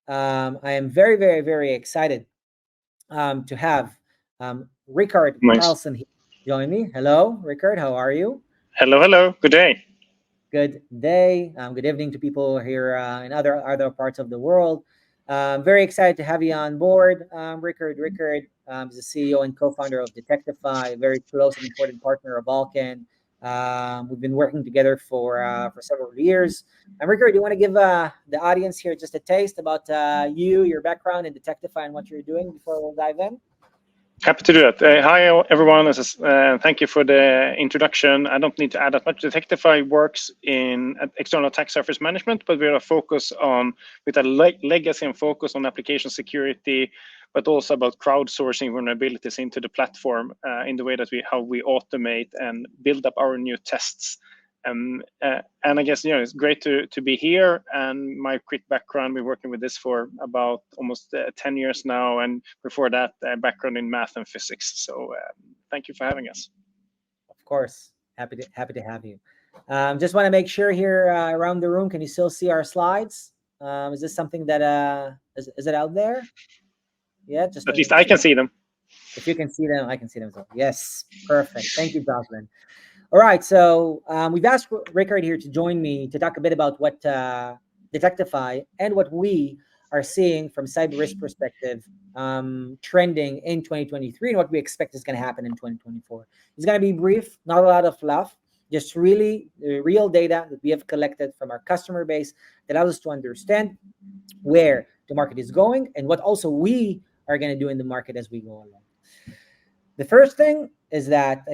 I am very, very, very excited to have Rickard Nice. Carlsson here join me. Hello, Rickard. How are you? Hello, hello. Good day. Good day. Good evening to people here in other parts of the world. Very excited to have you on board, Rickard. Rickard is the CEO and co-founder of Detectify, a very close and important partner of Vulcan. We've been working together for several years. And Rickard, do you want to give the audience here just a taste about you, your background in Detectify, and what you're doing before we'll dive in? Happy to do that. Hi, everyone. Thank you for the introduction. I don't need to add that much. Detectify works in external attack surface management, but we are focused on, with a legacy and focus on application security, but also about crowdsourcing vulnerabilities into the platform in the way that how we automate and build up our new tests. And I guess, it's great to be here. And my quick background, we're working with this for about almost 10 years now. And before that, background in math and physics. So thank you for having us. Of course, happy to have you. Just want to make sure here around the room, can you still see our slides? Is this something that is it out there? Yeah, just at least I can see them. If you can see them, I can see them as well. Yes, perfect. Thank you, Jocelyn. All right, so we've asked Rickard here to join me to talk a bit about what Detectify and what we are seeing from CyberRisk perspective trending in 2023 and what we expect is going to happen in 2024. It's going to be brief, not a lot of fluff, just really real data that we have collected from our customer base that allows us to understand where the market is going and what also we are going to do in the market as we go along. The first thing is that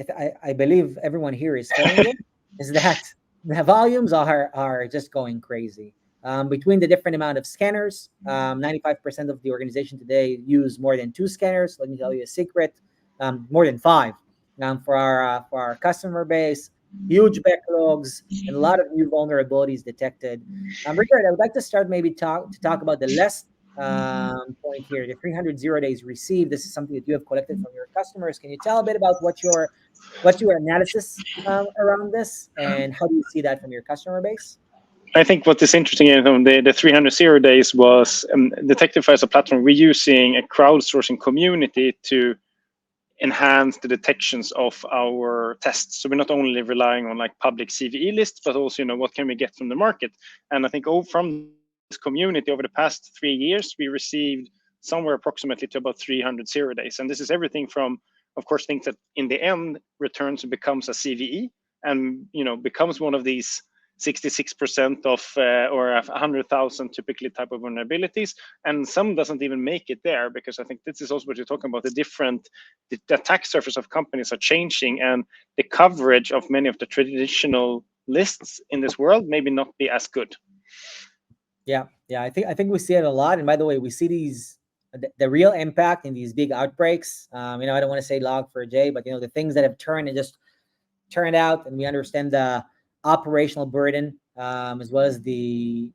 I believe everyone here is feeling it, is that the volumes are just going crazy. Between the different amount of scanners, 95% of the organization today use more than 2 scanners. Let me tell you a secret, more than 5 for our customer base. Huge backlogs and a lot of new vulnerabilities detected. Rickard, I would like to start maybe talk about the less point here, the 300 0 days received. This is something that you have collected from your customers. Can you tell a bit about what your analysis around this and how do you see that from your customer base? I think what is interesting is the 300 0 days was Detectify as a platform. We're using a crowdsourcing community to enhance the detections of our tests. So we're not only relying on like public CVE lists, but also, what can we get from the market? And I think from this community over the past 3 years, we received somewhere approximately to about 300 0 days. And this is everything from, of course, things that in the end returns and becomes a CVE and, becomes one of these 66% of or 100,000 typically type of vulnerabilities, and some doesn't even make it there, because I think this is also what you're talking about. The attack surface of companies are changing, and the coverage of many of the traditional lists in this world maybe not be as good. Yeah, I think we see it a lot. And by the way, we see the real impact in these big outbreaks. I don't want to say log4j, but the things that have turned out, and we understand the operational burden as well as the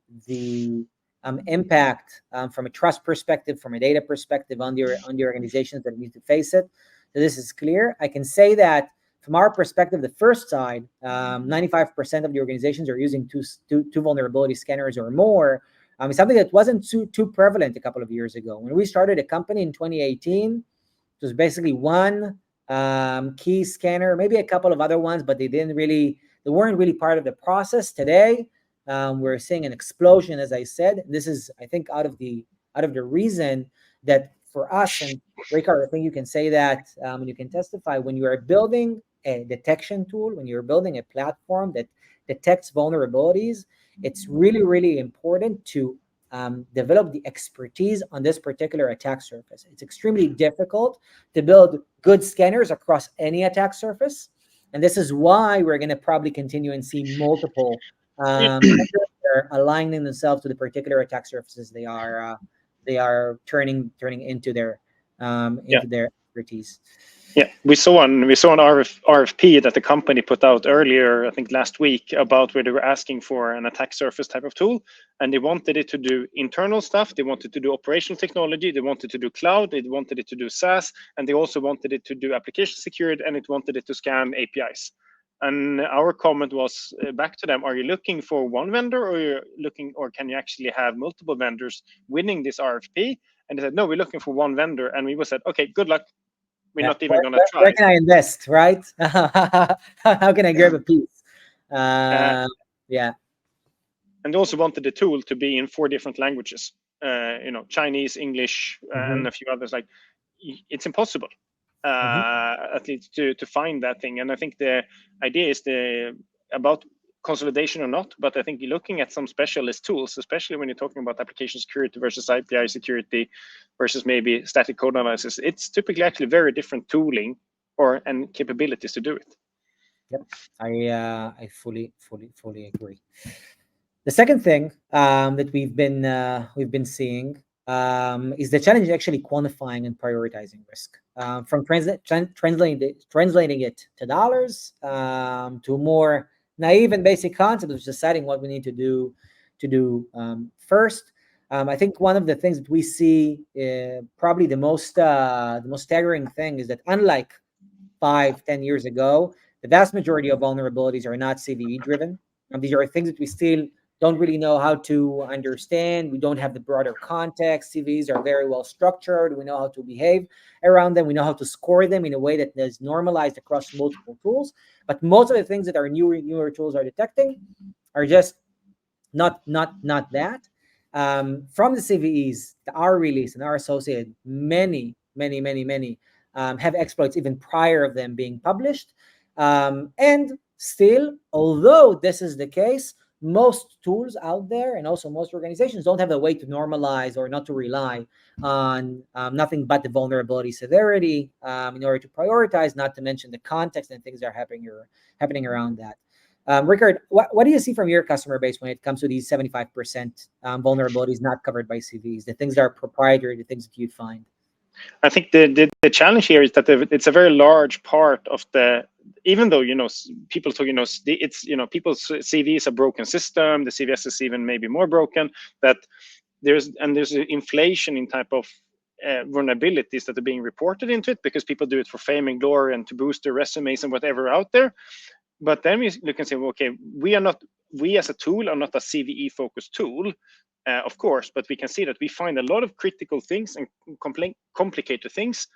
impact from a trust perspective, from a data perspective on the organizations that need to face it. So this is clear. I can say that from our perspective, the first side, 95% of the organizations are using two vulnerability scanners or more. It's something that wasn't too prevalent a couple of years ago. When we started a company in 2018, it was basically one key scanner, maybe a couple of other ones, but they weren't really part of the process. Today, we're seeing an explosion, as I said. This is, I think, out of the reason that for us, and Rickard, I think you can say that, and you can testify, when you are building a detection tool, when you're building a platform that detects vulnerabilities, it's really, really important to develop the expertise on this particular attack surface. It's extremely difficult to build good scanners across any attack surface. And this is why we're going to probably continue and see multiple aligning themselves to the particular attack surfaces they are turning into their expertise. Yeah, we saw an RFP that the company put out earlier, I think last week, about where they were asking for an attack surface type of tool, and they wanted it to do internal stuff, they wanted to do operational technology, they wanted to do cloud, they wanted it to do SaaS, and they also wanted it to do application security, and it wanted it to scan APIs. And our comment was back to them: are you looking for one vendor, or can you actually have multiple vendors winning this RFP? And they said, no, we're looking for one vendor. And we said, okay, good luck. We're not even going to try. Where can I invest, right? How can I grab a piece? Yeah. And they also wanted the tool to be in 4 different languages, Chinese, English, and a few others. Like, it's impossible, at least to find that thing. And I think the idea is about consolidation or not, but I think looking at some specialist tools, especially when you're talking about application security versus API security versus maybe static code analysis, it's typically actually very different tooling and capabilities to do it. Yep, I fully agree. The second thing that we've been seeing is the challenge actually quantifying and prioritizing risk. From translating it to dollars to a more naive and basic concept of deciding what we need to do first. I think one of the things that we see, probably the most staggering thing, is that unlike 5-10 years ago, the vast majority of vulnerabilities are not CVE driven. These are things that we still don't really know how to understand. We don't have the broader context. CVEs are very well structured. We know how to behave around them. We know how to score them in a way that is normalized across multiple tools. But most of the things that our newer tools are detecting are just not that. From the CVEs, our release and our associated, many have exploits even prior of them being published. And still, although this is the case, most tools out there and also most organizations don't have a way to normalize or not to rely on nothing but the vulnerability severity in order to prioritize, not to mention the context and things that are happening around that. Rickard, what do you see from your customer base when it comes to these 75% vulnerabilities not covered by CVs, the things that are proprietary, the things that you find? I think the challenge here is that it's a very large part of even though people talk, it's people's CVs a broken system, the CVS is even maybe more broken. That there's inflation in type of vulnerabilities that are being reported into it because people do it for fame and glory and to boost their resumes and whatever out there. But then we look and say, well, okay, we as a tool are not a CVE focused tool. Of course, but we can see that we find a lot of critical things and complicated things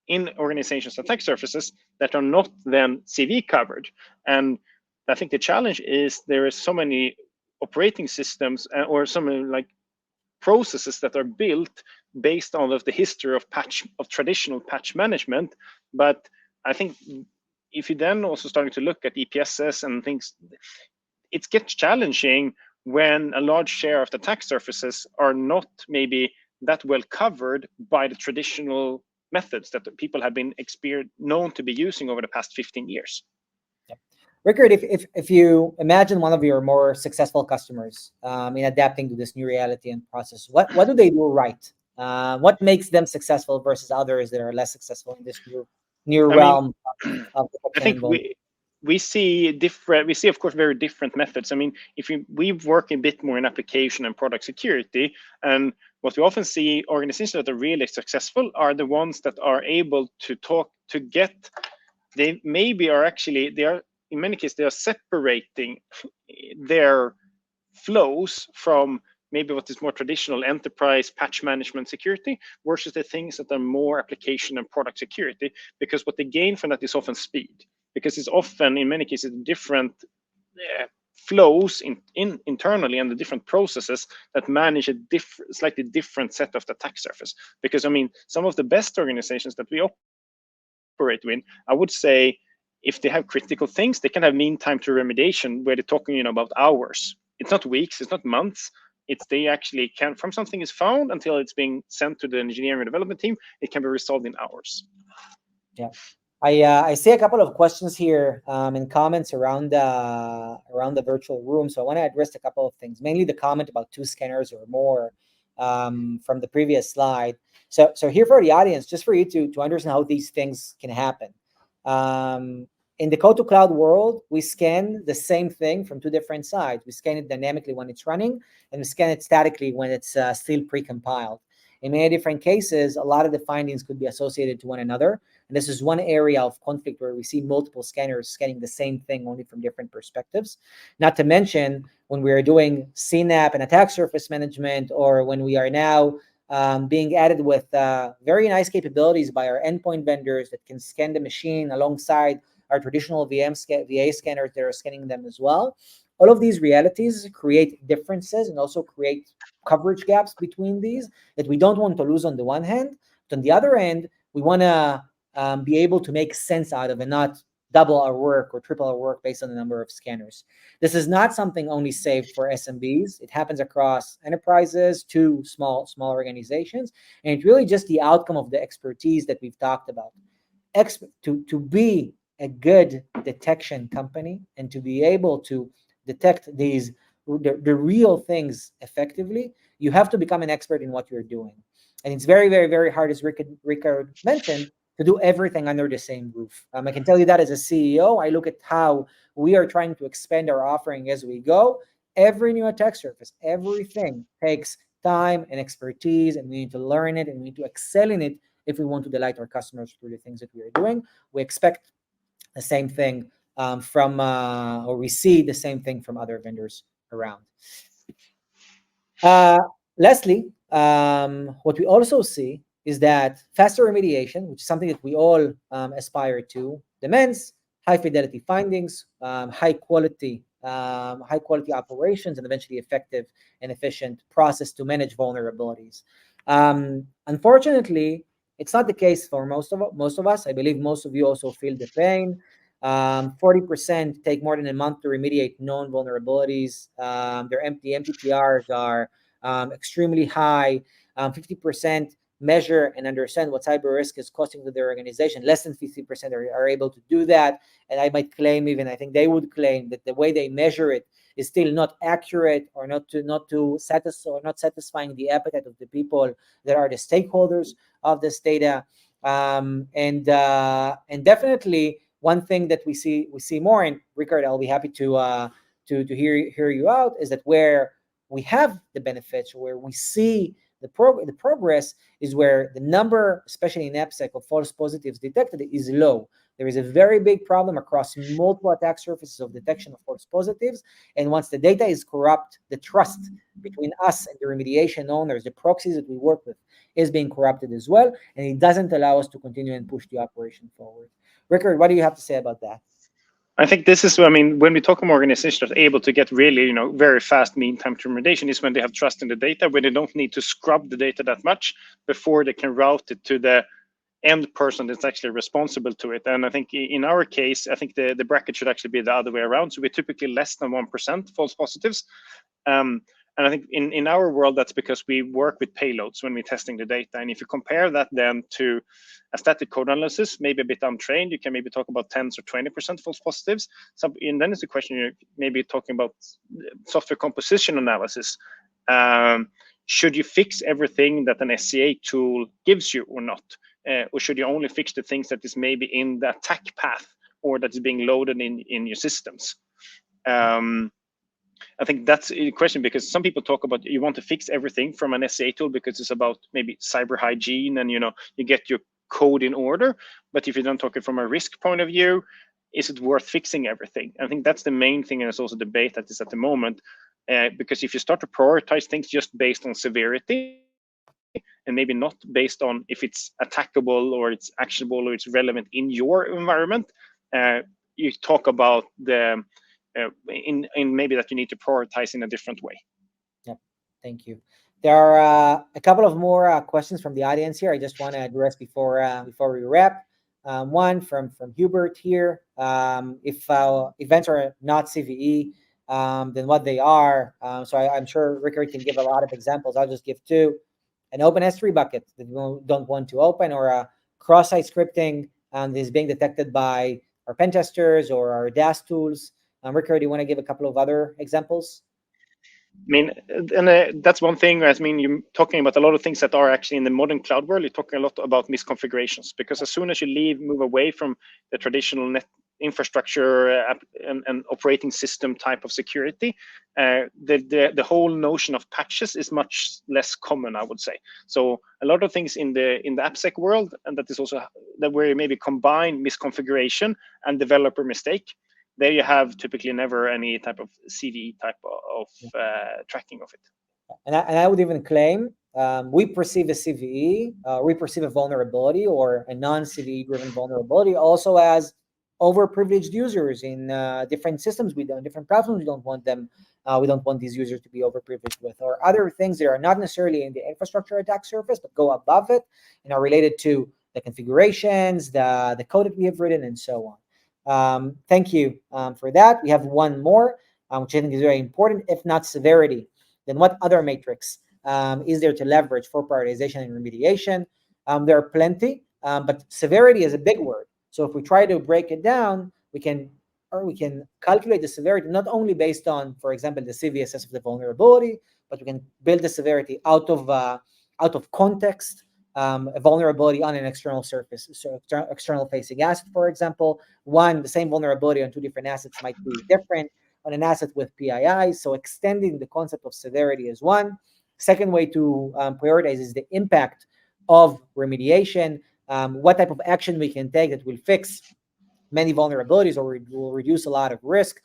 in organizations' attack surfaces that are not then CV covered. And I think the challenge is there is so many operating systems or so many like processes that are built based on the history of traditional patch management. But I think if you then also starting to look at EPSs and things, it gets challenging when a large share of the attack surfaces are not maybe that well covered by the traditional methods that the people have been known to be using over the past 15 years. Rickard, if you imagine one of your more successful customers in adapting to this new reality and process, what do they do right? What makes them successful versus others that are less successful in this new realm of the I think we see of course very different methods. I mean, if we work a bit more in application and product security, and what we often see organizations that are really successful are the ones that are able to get, they maybe are actually, they are in many cases, they are separating their flows from maybe what is more traditional enterprise patch management security versus the things that are more application and product security, because what they gain from that is often speed, because it's often in many cases different flows internally and the different processes that manage a slightly different set of the attack surface. Because I mean, some of the best organizations that we operate with, I would say, if they have critical things, they can have mean time to remediation where they're talking about hours. It's not weeks, it's not months. They actually can, from something is found until it's being sent to the engineering and development team, it can be resolved in hours. Yeah, I see a couple of questions here and comments around the virtual room. So I want to address a couple of things, mainly the comment about 2 scanners or more from the previous slide. So here for the audience, just for you to understand how these things can happen. In the code to cloud world, we scan the same thing from 2 different sides. We scan it dynamically when it's running, and we scan it statically when it's still pre-compiled. In many different cases, a lot of the findings could be associated to one another. And this is one area of conflict where we see multiple scanners scanning the same thing only from different perspectives. Not to mention when we are doing CNAP and attack surface management, or when we are now being added with very nice capabilities by our endpoint vendors that can scan the machine alongside our traditional VA scanners that are scanning them as well. All of these realities create differences and also create coverage gaps between these that we don't want to lose on the one hand. But on the other end, we want to be able to make sense out of and not double our work or triple our work based on the number of scanners. This is not something only saved for SMBs. It happens across enterprises to small organizations. And it's really just the outcome of the expertise that we've talked about. To be a good detection company and to be able to detect the real things effectively, you have to become an expert in what you're doing. And it's very, very, very hard, as Rickard mentioned, to do everything under the same roof. I can tell you that as a CEO, I look at how we are trying to expand our offering as we go. Every new attack surface, everything takes time and expertise, and we need to learn it and we need to excel in it if we want to delight our customers through the things that we are doing. We expect the same thing or we see the same thing from other vendors around. Lastly, what we also see is that faster remediation, which is something that we all aspire to, demands high fidelity findings, high quality operations, and eventually effective and efficient process to manage vulnerabilities. Unfortunately, it's not the case for most of us. I believe most of you also feel the pain. 40% take more than a month to remediate known vulnerabilities. Their MTTRs are extremely high. 50% measure and understand what cyber risk is costing to their organization. Less than 50% are able to do that. And I might claim, even I think they would claim, that the way they measure it is still not accurate or not satisfying the appetite of the people that are the stakeholders of this data. And definitely one thing that we see more, and Rickard, I'll be happy to hear you out, is that where we have the benefits, where we see the progress, is where the number, especially in AppSec, of false positives detected is low. There is a very big problem across multiple attack surfaces of detection of false positives. And once the data is corrupt, the trust between us and the remediation owners, the proxies that we work with, is being corrupted as well. And it doesn't allow us to continue and push the operation forward. Rickard, what do you have to say about that? I think this is, I mean, when we talk about organizations that are able to get really, very fast mean time to remediation, is when they have trust in the data, when they don't need to scrub the data that much before they can route it to the end person that's actually responsible to it. And I think in our case, I think the bracket should actually be the other way around. So we're typically less than 1% false positives. And I think in our world, that's because we work with payloads when we're testing the data. And if you compare that then to a static code analysis, maybe a bit untrained, you can maybe talk about 10 or 20% false positives. So, and then it's a question, you're maybe talking about software composition analysis. Should you fix everything that an SCA tool gives you or not? Or should you only fix the things that is maybe in the attack path or that is being loaded in your systems? I think that's a question, because some people talk about you want to fix everything from an SCA tool because it's about maybe cyber hygiene and you get your code in order. But if you don't talk it from a risk point of view, is it worth fixing everything? I think that's the main thing, and it's also debate that is at the moment. Because if you start to prioritize things just based on severity and maybe not based on if it's attackable or it's actionable or it's relevant in your environment, you talk about the in maybe that you need to prioritize in a different way. Yeah, thank you. There are a couple of more questions from the audience here. I just want to address before we wrap. One from Hubert here. If events are not CVE, then what they are. So I'm sure Rickard can give a lot of examples. I'll just give two. An open S3 bucket that you don't want to open, or a cross-site scripting that is being detected by our pen testers or our DAS tools. Rickard, do you want to give a couple of other examples? I mean, and that's one thing. I mean, you're talking about a lot of things that are actually in the modern cloud world. You're talking a lot about misconfigurations, because as soon as you move away from the traditional infrastructure and operating system type of security, the whole notion of patches is much less common, I would say. So a lot of things in the AppSec world, and that is also that where you maybe combine misconfiguration and developer mistake, there you have typically never any type of CVE type of tracking of it. And I would even claim we perceive a CVE, we perceive a vulnerability or a non-CVE driven vulnerability also as overprivileged users in different systems. Different platforms. We don't want them. We don't want these users to be overprivileged with, or other things that are not necessarily in the infrastructure attack surface, but go above it and are related to the configurations, the code that we have written, and so on. Thank you for that. We have one more, which I think is very important. If not severity, then what other matrix is there to leverage for prioritization and remediation? There are plenty, but severity is a big word. So if we try to break it down, we can calculate the severity not only based on, for example, the CVSS of the vulnerability, but we can build the severity out of context, a vulnerability on an external surface, so external facing asset, for example. The same vulnerability on two different assets might be different on an asset with PII. So extending the concept of severity is one. Second way to prioritize is the impact of remediation. What type of action we can take that will fix many vulnerabilities or will reduce a lot of risk.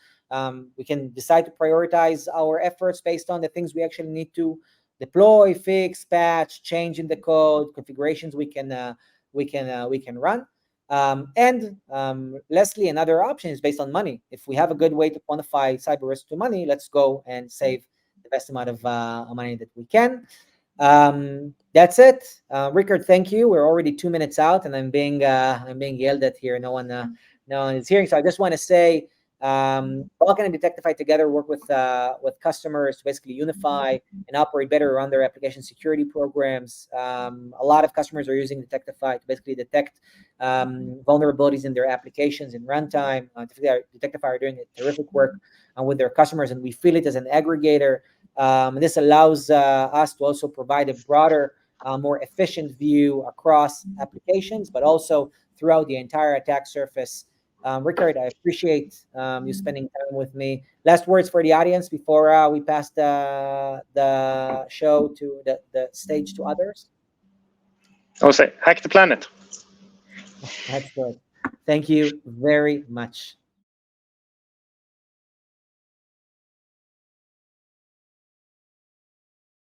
We can decide to prioritize our efforts based on the things we actually need to deploy, fix, patch, change in the code, configurations we can run. Lastly, another option is based on money. If we have a good way to quantify cyber risk to money, let's go and save the best amount of money that we can. That's it. Rickard, thank you. We're already 2 minutes out, and I'm being yelled at here. No one is hearing. So I just want to say, Vulcan and Detectify together work with customers to basically unify and operate better around their application security programs. A lot of customers are using Detectify to basically detect vulnerabilities in their applications in runtime. Detectify are doing a terrific work with their customers, and we feel it as an aggregator. This allows us to also provide a broader, more efficient view across applications, but also throughout the entire attack surface. Rickard, I appreciate you spending time with me. Last words for the audience before we pass the show to the stage to others. I would say, hack the planet. That's good. Thank you very much.